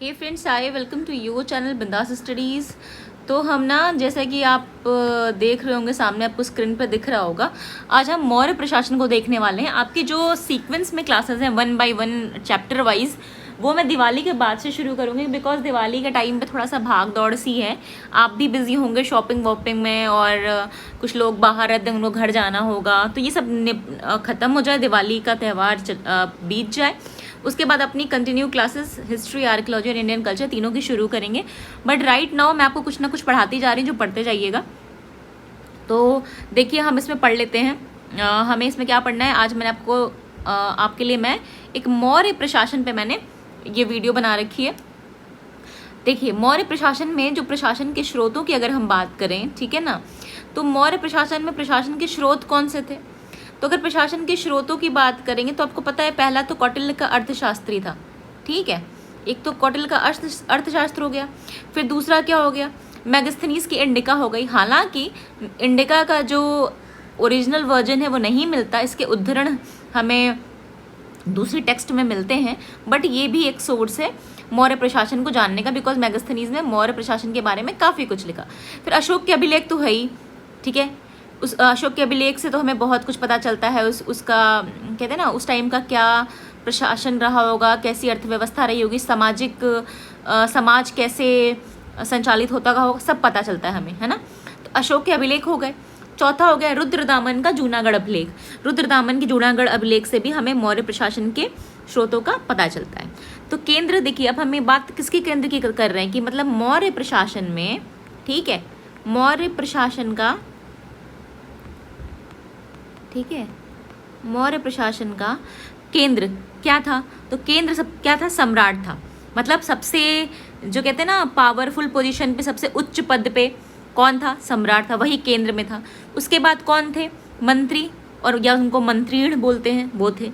Hey friends, hi, welcome to your channel Bindaas studies. तो हम ना, जैसा कि आप देख रहे होंगे, सामने आपको स्क्रीन पर दिख रहा होगा, आज हम मौर्य प्रशासन को देखने वाले हैं। आपकी जो सीक्वेंस में क्लासेस हैं 1 बाय 1 चैप्टर वाइज, वो मैं दिवाली के बाद से शुरू करूँगी, बिकॉज दिवाली के टाइम पे थोड़ा सा भाग दौड़ सी है। आप भी बिजी होंगे शॉपिंग वॉपिंग में, और कुछ लोग बाहर रहते हैं, उनको घर जाना होगा, तो ये सब ख़त्म हो जाए, दिवाली का त्यौहार बीत जाए। उसके बाद अपनी कंटिन्यू क्लासेस हिस्ट्री, आर्कियोलॉजी और इंडियन कल्चर तीनों की शुरू करेंगे। बट राइट नाउ मैं आपको कुछ ना कुछ पढ़ाती जा रही हूँ, जो पढ़ते जाइएगा। तो देखिए, हम इसमें पढ़ लेते हैं। हमें इसमें क्या पढ़ना है आज। मैंने आपके लिए मैं एक मौर्य प्रशासन पे मैंने ये वीडियो बना रखी है। देखिए, मौर्य प्रशासन में जो प्रशासन के स्रोतों की अगर हम बात करें, ठीक है ना, तो मौर्य प्रशासन में प्रशासन के स्रोत कौन से थे। तो अगर प्रशासन के स्रोतों की बात करेंगे तो आपको पता है, पहला तो कौटिल्य का अर्थशास्त्री था, ठीक है। एक तो कौटिल्य का अर्थशास्त्र हो गया। फिर दूसरा क्या हो गया, मैगस्थनीज की इंडिका हो गई। हालांकि इंडिका का जो ओरिजिनल वर्जन है वो नहीं मिलता, इसके उद्धरण हमें दूसरी टेक्स्ट में मिलते हैं, बट ये भी एक सोर्स है मौर्य प्रशासन को जानने का, बिकॉज मैगस्थनीज ने मौर्य प्रशासन के बारे में काफ़ी कुछ लिखा। फिर अशोक के अभिलेख तो है ही, ठीक है। उस अशोक के अभिलेख से तो हमें बहुत कुछ पता चलता है। उसका कहते हैं ना, उस टाइम का क्या प्रशासन रहा होगा, कैसी अर्थव्यवस्था रही होगी, समाज कैसे संचालित होता होगा, सब पता चलता है हमें, है ना। तो अशोक के अभिलेख हो गए। चौथा हो गया रुद्रदामन का जूनागढ़ अभिलेख। रुद्रदामन के जूनागढ़ अभिलेख से भी हमें मौर्य प्रशासन के स्रोतों का पता चलता है। तो केंद्र, देखिए, अब हमें बात किसकी केंद्र की कर रहे हैं कि मतलब मौर्य प्रशासन में, ठीक है, मौर्य प्रशासन का, ठीक है, मौर्य प्रशासन का केंद्र क्या था। तो केंद्र सब क्या था, सम्राट था। मतलब सबसे, जो कहते हैं ना, पावरफुल पोजीशन पे, सबसे उच्च पद पे कौन था, सम्राट था, वही केंद्र में था। उसके बाद कौन थे, मंत्री, और या उनको मंत्रीण बोलते हैं, वो थे।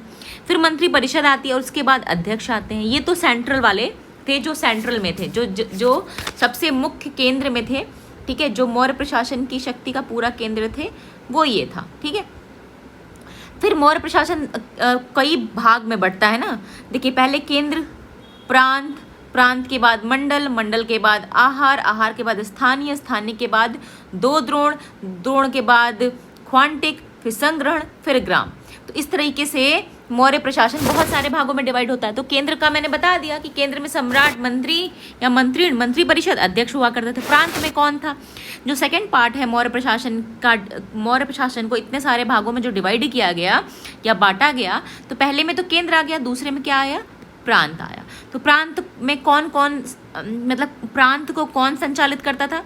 फिर मंत्री परिषद आती है और उसके बाद अध्यक्ष आते हैं। ये तो सेंट्रल वाले थे, जो सेंट्रल में थे, जो सबसे मुख्य केंद्र में थे, ठीक है। जो मौर्य प्रशासन की शक्ति का पूरा केंद्र थे, वो ये था, ठीक है। फिर मौर्य प्रशासन कई भाग में बढ़ता है ना। देखिए, पहले केंद्र, प्रांत, प्रांत के बाद मंडल, मंडल के बाद आहार, आहार के बाद स्थानीय, स्थानीय के बाद दो द्रोण, द्रोण के बाद ख्वांटिक, फिर संग्रहण, फिर ग्राम। तो इस तरीके से मौर्य प्रशासन बहुत सारे भागों में डिवाइड होता है। तो केंद्र का मैंने बता दिया कि केंद्र में सम्राट, मंत्री या मंत्री, मंत्री परिषद, अध्यक्ष हुआ करते थे। प्रांत में कौन था, जो सेकंड पार्ट है मौर्य प्रशासन का, मौर्य प्रशासन को इतने सारे भागों में जो डिवाइड किया गया या बांटा गया, तो पहले में तो केंद्र आ गया, दूसरे में क्या आया, प्रांत आया। तो प्रांत में कौन कौन, मतलब प्रांत को कौन संचालित करता था,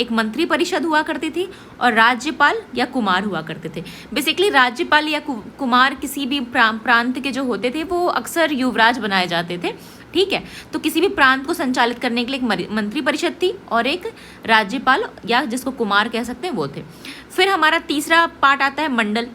एक मंत्री परिषद हुआ करती थी, और राज्यपाल या कुमार हुआ करते थे। बेसिकली राज्यपाल या कुमार किसी भी प्रांत के जो होते थे, वो अक्सर युवराज बनाए जाते थे, ठीक है। तो किसी भी प्रांत को संचालित करने के लिए एक मंत्री परिषद थी और एक राज्यपाल, या जिसको कुमार कह सकते हैं, वो थे। फिर हमारा तीसरा पार्ट आता है मंडल,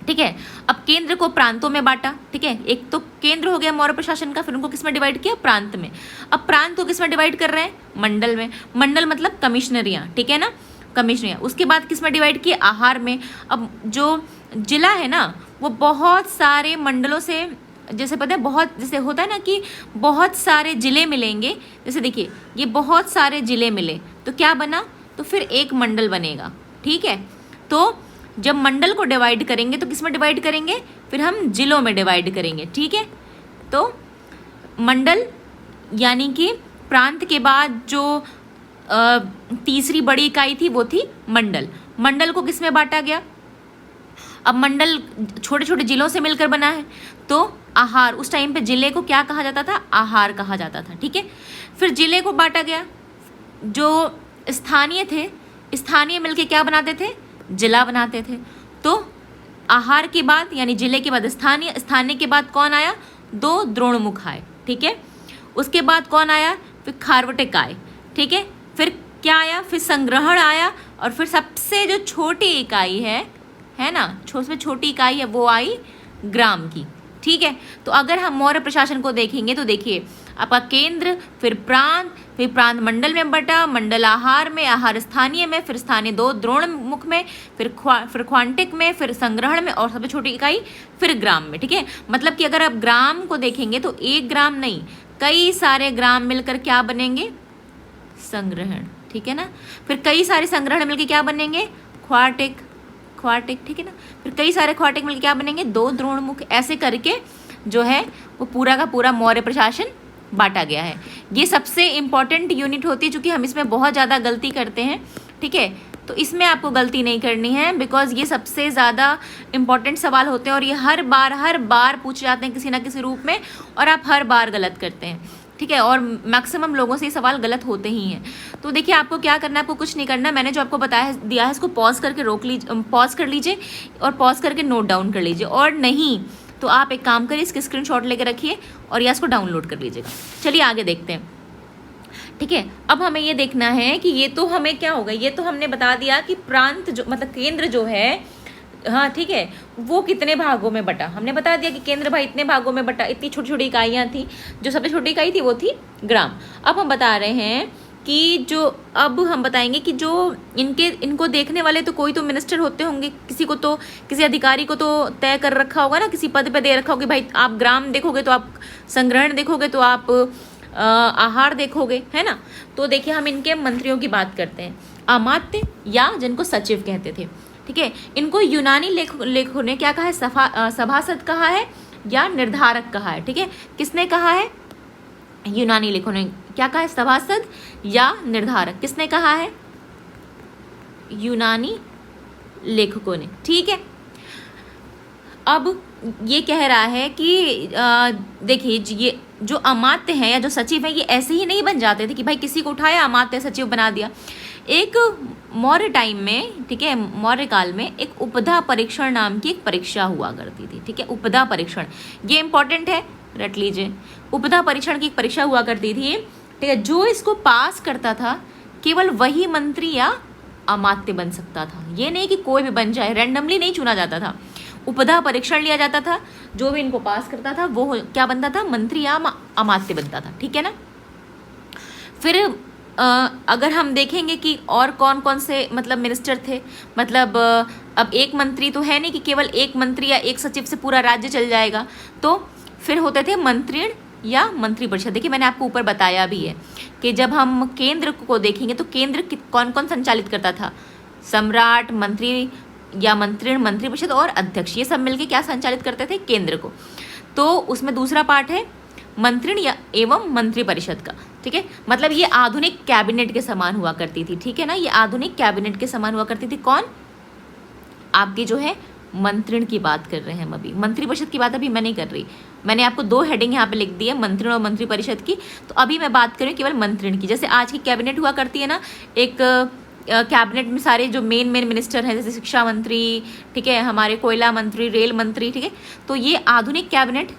ठीक है। अब केंद्र को प्रांतों में बांटा, ठीक है। एक तो केंद्र हो गया मौर्य प्रशासन का, फिर उनको किस में डिवाइड किया, प्रांत में। अब प्रांत को किस में डिवाइड कर रहे हैं, मंडल में। मंडल मतलब कमिश्नरियाँ, ठीक है ना, कमिश्नरियाँ। उसके बाद किस में डिवाइड किए, आहार में। अब जो जिला है ना, वो बहुत सारे मंडलों से, जैसे पता है, बहुत, जैसे होता है ना कि बहुत सारे जिले मिलेंगे, जैसे देखिए ये बहुत सारे जिले मिले तो क्या बना, तो फिर एक मंडल बनेगा, ठीक है। तो जब मंडल को डिवाइड करेंगे तो किस में डिवाइड करेंगे, फिर हम जिलों में डिवाइड करेंगे, ठीक है। तो मंडल यानी कि प्रांत के बाद जो तीसरी बड़ी इकाई थी वो थी मंडल। मंडल को किस में बांटा गया, अब मंडल छोटे छोटे जिलों से मिलकर बना है, तो आहार, उस टाइम पे जिले को क्या कहा जाता था, आहार कहा जाता था, ठीक है। फिर जिले को बांटा गया, जो स्थानीय थे, स्थानीय मिलके क्या बनाते थे, जिला बनाते थे। तो आहार के बाद यानी जिले के बाद स्थानीय, स्थानीय के बाद कौन आया, दो द्रोणमुख आए, ठीक है। उसके बाद कौन आया, फिर खारवटिक आए, ठीक है। फिर क्या आया, फिर संग्रहण आया, और फिर सबसे जो छोटी इकाई है ना, उसमें छोटी इकाई है, वो आई ग्राम की, ठीक है। तो अगर हम मौर्य प्रशासन को देखेंगे तो देखिए, आपका केंद्र, फिर प्रांत मंडल में बटा, मंडल आहार में, आहार स्थानीय में, फिर स्थानीय दो द्रोण मुख में, फिर ख्वांटिक में, फिर संग्रहण में, और सबसे छोटी इकाई फिर ग्राम में, ठीक है। मतलब कि अगर आप ग्राम को देखेंगे तो 1 ग्राम नहीं, कई सारे ग्राम मिलकर क्या बनेंगे? संग्रहण, ठीक है ना। फिर कई सारे संग्रहण मिलकर क्या बनेंगे? ख्वाटिक, ख्वाटिक, ठीक है ना। फिर कई सारे ख्वाटिक मिलकर क्या बनेंगे? 2 द्रोणमुख। ऐसे करके जो है वो पूरा का पूरा मौर्य प्रशासन बांटा गया है। ये सबसे इम्पॉर्टेंट यूनिट होती है, चूँकि हम इसमें बहुत ज़्यादा गलती करते हैं, ठीक है। तो इसमें आपको गलती नहीं करनी है, बिकॉज ये सबसे ज़्यादा इम्पॉर्टेंट सवाल होते हैं और ये हर बार पूछे जाते हैं किसी ना किसी रूप में, और आप हर बार गलत करते हैं, ठीक है। और मैक्सिमम लोगों से ये सवाल गलत होते ही हैं। तो देखिए आपको क्या करना है, आपको कुछ नहीं करना। मैंने जो आपको बताया दिया है इसको पॉज करके पॉज कर लीजिए और पॉज करके नोट डाउन कर लीजिए, और नहीं तो आप एक काम करिए, इसके स्क्रीनशॉट लेकर रखिए और या इसको डाउनलोड कर लीजिएगा। चलिए आगे देखते हैं, ठीक है। अब हमें ये देखना है कि ये तो हमें क्या होगा, ये तो हमने बता दिया कि प्रांत जो मतलब केंद्र जो है, हाँ ठीक है, वो कितने भागों में बटा। हमने बता दिया कि केंद्र भाई इतने भागों में बटा, इतनी छोटी छोटी इकाइयाँ थी। जो सबसे छोटी इकाई थी वो थी ग्राम। अब हम बता रहे हैं कि जो अब हम बताएंगे कि जो इनको देखने वाले तो कोई तो मिनिस्टर होते होंगे, किसी को तो किसी अधिकारी को तो तय कर रखा होगा ना, किसी पद पे दे रखा होगा कि भाई आप ग्राम देखोगे तो आप संग्रहण देखोगे तो आप आहार देखोगे, है ना। तो देखिए हम इनके मंत्रियों की बात करते हैं। अमात्य या जिनको सचिव कहते थे, ठीक है। इनको यूनानी लेखकों ने क्या कहा है? सभासद कहा है या निर्धारक कहा है, ठीक है। किसने कहा है? यूनानी लेखकों ने क्या कहा है? सभासद या निर्धारक। किसने कहा है? यूनानी लेखकों ने, ठीक है। अब ये कह रहा है कि देखिए ये जो अमात्य हैं या जो सचिव हैं, ये ऐसे ही नहीं बन जाते थे कि भाई किसी को उठाया अमात्य सचिव बना दिया। एक मौर्य टाइम में, ठीक है, मौर्य काल में एक उपधा परीक्षण नाम की एक परीक्षा हुआ करती थी, ठीक है। उपधा परीक्षण ये इंपॉर्टेंट है, रट लीजिए। उपधा परीक्षण की एक परीक्षा हुआ करती थी, ठीक है। जो इसको पास करता था केवल वही मंत्री या अमात्य बन सकता था। ये नहीं कि कोई भी बन जाए, रैंडमली नहीं चुना जाता था। उपधा परीक्षण लिया जाता था, जो भी इनको पास करता था वो क्या बनता था? मंत्री या अमात्य बनता था, ठीक है ना। फिर अगर हम देखेंगे कि और कौन कौन से मतलब मिनिस्टर थे, मतलब अब एक मंत्री तो है नहीं कि केवल एक मंत्री या एक सचिव से पूरा राज्य चल जाएगा, तो फिर होते थे मंत्रीण या मंत्री परिषद। देखिए मैंने आपको ऊपर बताया भी है कि जब हम केंद्र को देखेंगे तो केंद्र कौन कौन संचालित करता था? सम्राट, मंत्री या मंत्रीण, मंत्री परिषद और अध्यक्ष, ये सब मिलके क्या संचालित करते थे? केंद्र को। तो उसमें दूसरा पार्ट है मंत्रीण या एवं मंत्री परिषद का, ठीक है। मतलब ये आधुनिक कैबिनेट के समान हुआ करती थी, ठीक है ना। ये आधुनिक कैबिनेट के समान हुआ करती थी। कौन? आपकी जो है मंत्रीण की बात कर रहे हैं हम अभी, मंत्री परिषद की बात अभी मैं नहीं कर रही। मैंने आपको 2 हेडिंग यहाँ पे लिख दी है, मंत्रीण और मंत्री परिषद की। तो अभी मैं बात करूँ केवल मंत्रीण की। जैसे आज की कैबिनेट हुआ करती है ना, एक कैबिनेट में सारे जो मेन मिनिस्टर हैं, जैसे शिक्षा मंत्री, ठीक है, हमारे कोयला मंत्री, रेल मंत्री, ठीक है। तो ये आधुनिक कैबिनेट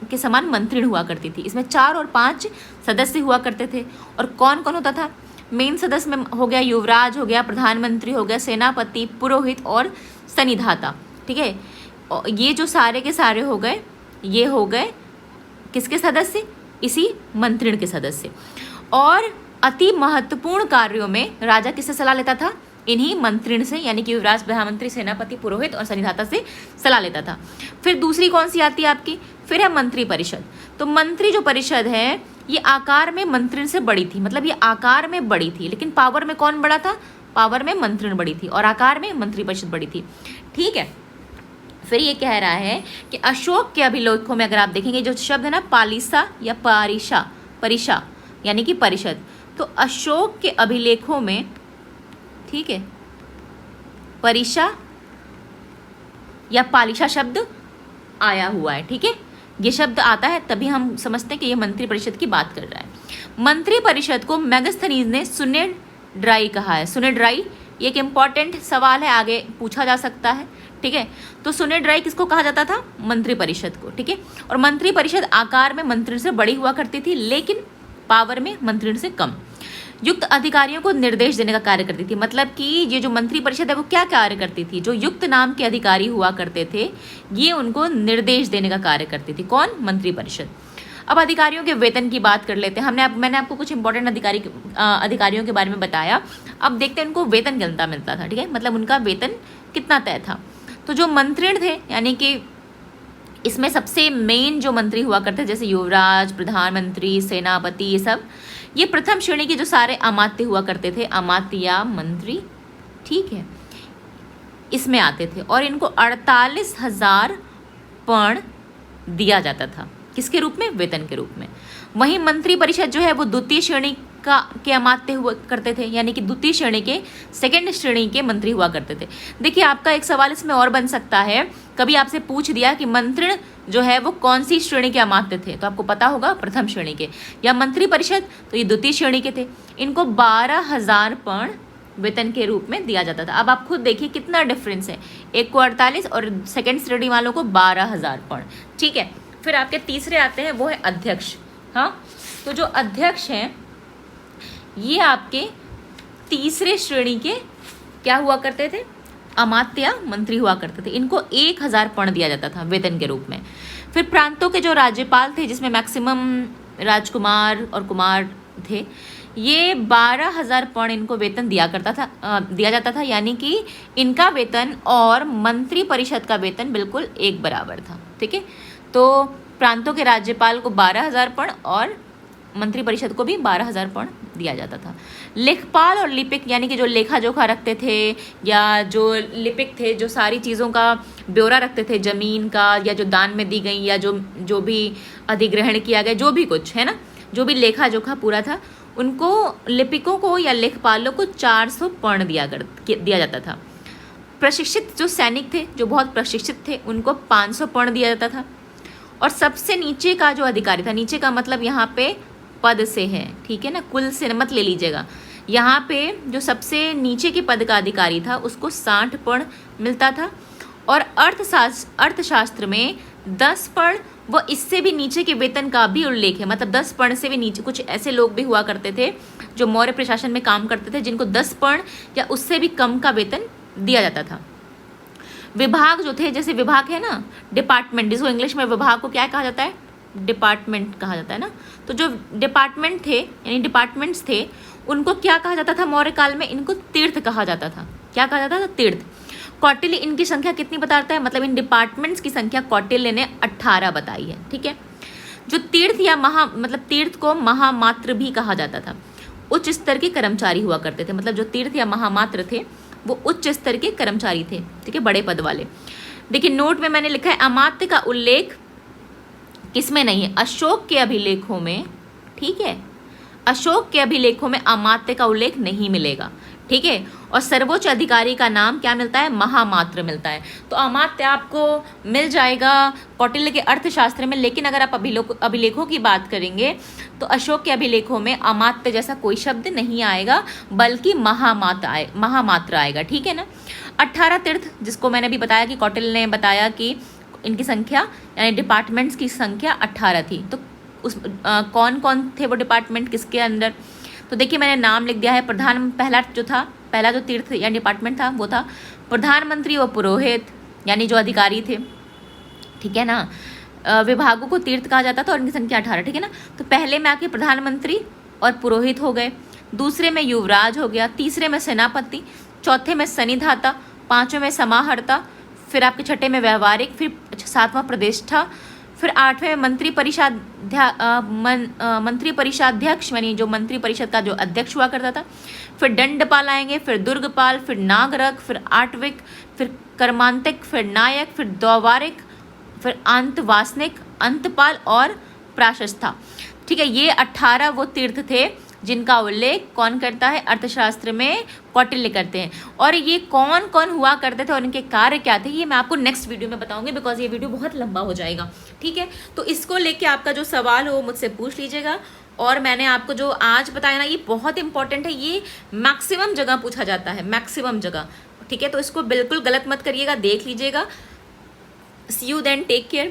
के समान मंत्रीण हुआ करती थी। इसमें 4 और 5 सदस्य हुआ करते थे। और कौन कौन होता था? मेन सदस्य में हो गया युवराज, हो गया प्रधानमंत्री, हो गया सेनापति, पुरोहित और सन्निधाता, ठीक है। ये जो सारे के सारे हो गए, ये हो गए किसके सदस्य? इसी मंत्रीण के सदस्य। और अति महत्वपूर्ण कार्यों में राजा किससे सलाह लेता था? इन्हीं मंत्रीण से, यानी कि युवराज, प्रधानमंत्री, सेनापति, पुरोहित और सन्निधाता से सलाह लेता था। फिर दूसरी कौन सी आती है आपकी? फिर है मंत्री परिषद। तो मंत्री जो परिषद है ये आकार में मंत्रीण से बड़ी थी, मतलब ये आकार में बड़ी थी, लेकिन पावर में कौन बड़ा था? पावर में मंत्रीण बड़ी थी और आकार में मंत्री परिषद बड़ी थी, ठीक है। फिर ये कह रहा है कि अशोक के अभिलेखों में अगर आप देखेंगे जो शब्द है ना पालिसा या परिषा यानी कि परिषद, तो अशोक के अभिलेखों में, ठीक है, परिषा या पालिशा शब्द आया हुआ है, ठीक है। ये शब्द आता है तभी हम समझते हैं कि ये मंत्री परिषद की बात कर रहा है। मंत्री परिषद को मेगास्थनीज ने सुनेड्राई कहा है। सुनेड्राई ये एक इम्पॉर्टेंट सवाल है, आगे पूछा जा सकता है, ठीक है। तो सुनेड्राई किसको कहा जाता था? मंत्री परिषद को, ठीक है। और मंत्री परिषद आकार में मंत्रिण से बड़ी हुआ करती थी, लेकिन पावर में मंत्रिण से कम। युक्त अधिकारियों को निर्देश देने का कार्य करती थी, मतलब कि ये जो मंत्री परिषद है वो क्या कार्य करती थी? जो युक्त नाम के अधिकारी हुआ करते थे ये उनको निर्देश देने का कार्य करती थी। कौन? मंत्री परिषद। अब अधिकारियों के वेतन की बात कर लेते हैं। मैंने आपको कुछ इंपॉर्टेंट अधिकारियों के बारे में बताया। अब देखते हैं उनको वेतन कितना मिलता था, ठीक है, मतलब उनका वेतन कितना तय था। तो जो मंत्रीण थे, यानी कि इसमें सबसे मेन जो मंत्री हुआ करते जैसे युवराज, प्रधानमंत्री, सेनापति, ये सब ये प्रथम श्रेणी के जो सारे अमात्य हुआ करते थे, अमात्य या मंत्री, ठीक है, इसमें आते थे और इनको 48,000 पर्ण दिया जाता था। किसके रूप में? वेतन के रूप में। वहीं मंत्री परिषद जो है वो द्वितीय श्रेणी के अमात्य हुआ करते थे, यानी कि द्वितीय श्रेणी के, सेकंड श्रेणी के मंत्री हुआ करते थे। देखिए आपका एक सवाल इसमें और बन सकता है, कभी आपसे पूछ दिया कि मंत्री जो है वो कौन सी श्रेणी के अमात्य थे, तो आपको पता होगा प्रथम श्रेणी के, या मंत्री परिषद तो ये द्वितीय श्रेणी के थे। इनको 12,000 पर्ण वेतन के रूप में दिया जाता था। अब आप खुद देखिए कितना डिफरेंस है, एक को 48 और सेकंड श्रेणी वालों को 12,000 पर्ण, ठीक है। फिर आपके तीसरे आते हैं, वो है अध्यक्ष। हाँ, तो जो अध्यक्ष हैं ये आपके तीसरे श्रेणी के क्या हुआ करते थे? अमात्य या मंत्री हुआ करते थे। इनको 1,000 पर्ण दिया जाता था वेतन के रूप में। फिर प्रांतों के जो राज्यपाल थे, जिसमें मैक्सिमम राजकुमार और कुमार थे, ये 12,000 पर्ण इनको वेतन दिया जाता था, यानी कि इनका वेतन और मंत्री परिषद का वेतन बिल्कुल एक बराबर था, ठीक है। तो प्रांतों के राज्यपाल को 12,000 पर्ण और मंत्री परिषद को भी 12,000 पर्ण दिया जाता था। लेखपाल और लिपिक, यानी कि जो लेखा जोखा रखते थे या जो लिपिक थे, जो सारी चीज़ों का ब्यौरा रखते थे, जमीन का या जो दान में दी गई या जो भी अधिग्रहण किया गया, जो भी कुछ है ना, जो भी लेखा जोखा पूरा था, उनको लिपिकों को या लेखपालों को 400 पर्ण दिया जाता था। प्रशिक्षित जो सैनिक थे, जो बहुत प्रशिक्षित थे, उनको 500 पर्ण दिया जाता था। और सबसे नीचे का जो अधिकारी था, नीचे का मतलब यहाँ पे पद से है, ठीक है ना, कुल से मत ले लीजिएगा। यहाँ पे जो सबसे नीचे के पद का अधिकारी था उसको 60 पर्ण मिलता था। और अर्थशास्त्र में 10 पर्ण व इससे भी नीचे के वेतन का भी उल्लेख है। मतलब 10 पर्ण से भी नीचे कुछ ऐसे लोग भी हुआ करते थे जो मौर्य प्रशासन में काम करते थे, जिनको 10 पर्ण या उससे भी कम का वेतन दिया जाता था। विभाग जो थे, जैसे विभाग है ना, डिपार्टमेंट, जिसको इंग्लिश में विभाग को क्या कहा जाता है? डिपार्टमेंट कहा जाता है ना। तो जो डिपार्टमेंट थे, यानी डिपार्टमेंट्स थे, उनको क्या कहा जाता था मौर्य काल में? इनको तीर्थ कहा जाता था। क्या कहा जाता था? तीर्थ। कौटिल्य इनकी संख्या कितनी बताता है? मतलब इन डिपार्टमेंट्स की संख्या कौटिल्य ने 18 बताई है, ठीक है। जो तीर्थ या मतलब तीर्थ को महामात्र भी कहा जाता था। उच्च स्तर के कर्मचारी हुआ करते थे, मतलब जो तीर्थ या महामात्र थे वो उच्च स्तर के कर्मचारी थे, ठीक है, बड़े पद वाले। देखिए नोट में मैंने लिखा है अमात्य का उल्लेख किसमें नहीं है? अशोक के अभिलेखों में, ठीक है, अशोक के अभिलेखों में अमात्य का उल्लेख नहीं मिलेगा, ठीक है। और सर्वोच्च अधिकारी का नाम क्या मिलता है? महामात्र मिलता है। तो अमात्य आपको मिल जाएगा कौटिल्य के अर्थशास्त्र में, लेकिन अगर आप अभिलेखों की बात करेंगे तो अशोक के अभिलेखों में अमात्य जैसा कोई शब्द नहीं आएगा, बल्कि महामात्र आएगा, ठीक है ना। 18 तीर्थ, जिसको मैंने अभी बताया कि कौटिल्य ने बताया कि इनकी संख्या यानी डिपार्टमेंट्स की संख्या 18 थी। तो उस कौन कौन थे वो डिपार्टमेंट किसके अंदर? तो देखिए मैंने नाम लिख दिया है। पहला जो तीर्थ या डिपार्टमेंट था वो था प्रधानमंत्री और पुरोहित, यानी जो अधिकारी थे, ठीक है ना। विभागों को तीर्थ कहा जाता था और इनकी संख्या 18, ठीक है ना। तो पहले में आके प्रधानमंत्री और पुरोहित हो गए, दूसरे में युवराज हो गया, तीसरे में सेनापति, चौथे में सन्निधाता, पांचवें में समाहर्ता, फिर आपके छठे में व्यवहारिक, फिर सातवां प्रतिष्ठा, फिर आठवें में मंत्री परिषाध्यक्ष, यानी जो मंत्री परिषद का जो अध्यक्ष हुआ करता था, फिर दंडपाल आएंगे, फिर दुर्गपाल, फिर नागरक, फिर आटविक, फिर कर्मांतिक, फिर नायक, फिर द्वारिक, फिर अंतवासनिक, अंतपाल और प्राशस्ता, ठीक है। ये 18 वो तीर्थ थे जिनका उल्लेख कौन करता है? अर्थशास्त्र में कौटिल्य करते हैं। और ये कौन कौन हुआ करते थे और इनके कार्य क्या थे, ये मैं आपको नेक्स्ट वीडियो में बताऊंगी, बिकॉज ये वीडियो बहुत लंबा हो जाएगा, ठीक है। तो इसको लेके आपका जो सवाल हो मुझसे पूछ लीजिएगा। और मैंने आपको जो आज बताया ना, ये बहुत इंपॉर्टेंट है, ये मैक्सिमम जगह पूछा जाता है, मैक्सिमम जगह, ठीक है। तो इसको बिल्कुल गलत मत करिएगा, देख लीजिएगा। सी यू देन, टेक केयर।